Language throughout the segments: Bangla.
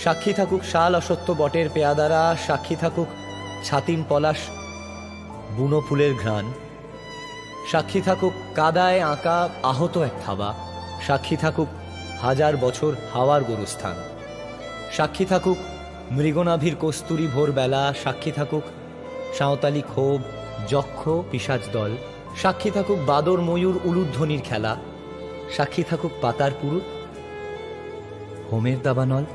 সাক্ষী থাকুক শাল অসত্য বটের পেয়াদারা, সাক্ষী থাকুক ছাতিম পলাশ বুনো ফুলের ঘ্রাণ, সাক্ষী থাকুক কাদায় আঁকা আহত এক থাবা, সাক্ষী থাকুক হাজার বছর হাওয়ার গরুস্থান, সাক্ষী থাকুক মৃগনাভির কস্তুরী ভোরবেলা, সাক্ষী থাকুক সাঁওতালি ক্ষোভ যক্ষ পিশাচ দল, সাক্ষী থাকুক বাদর ময়ূর উলুধ্বনির খেলা, সাক্ষী থাকুক পাতার পুরুত হোমের দাবানল।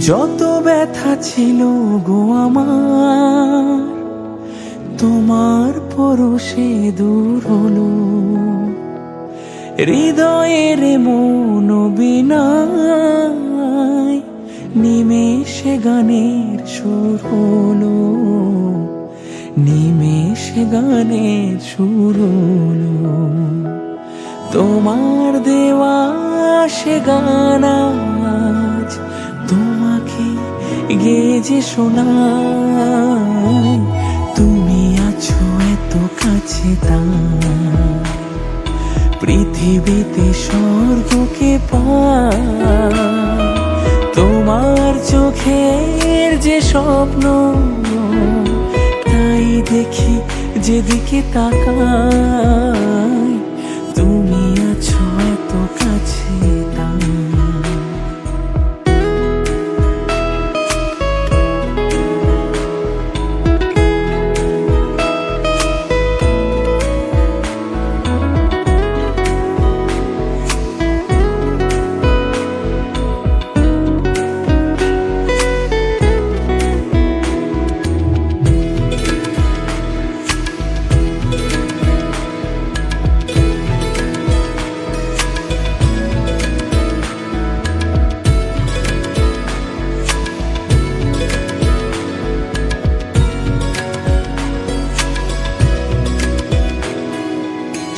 যত ব্যথা ছিল গো আমার, তোমার পরশে দূর হলো। হৃদয়ের মন বিনায় নিমেষে গানের সুর হলো, নিমেষে গানের সুর হলো। তোমার দেওয়া সে গান আজ তোমাকে গেয়ে যে শোনাই, তুমি আছো এত কাছে তাই পৃথিবীতে স্বর্গকে পাই। তোমার চোখের যে স্বপ্ন তাই দেখি যেদিকে তাকাই, তুমি আছো এত কাছে তাই।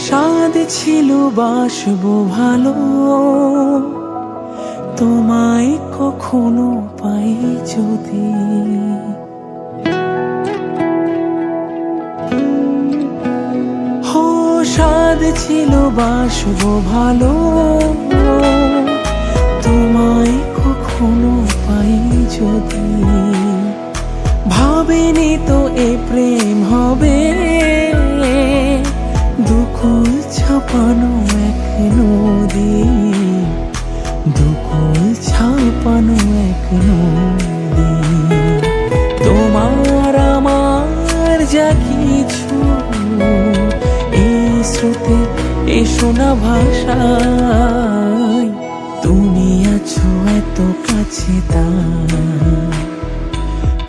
স্বাদ ছিল বাসবো ভালো, তোমায় কখনো পাই যদি। হো স্বাদ ছিল বাসবো ভালো, তোমায় কখনো পাই যদি। ভাবিনি তো এ প্রেম হবে, দুকুল ছাপানো এক নদী, দুকুল ছাপানো এক নদী। তোমার আমার যা কিছু এই স্রোতে এই শোনা ভাষায়, তুমি আছো এত কাছে তাই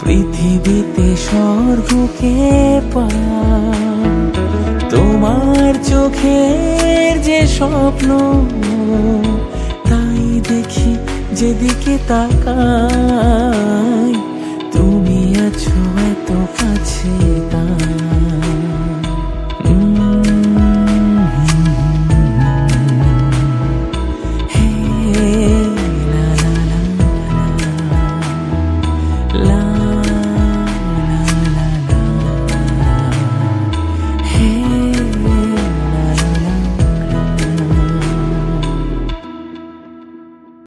পৃথিবীতে স্বর্গকে পাই। তোমার চোখের যে স্বপ্ন তাই দেখি যেদিকে তাকাই, তুমি আছো এত কাছে তাই।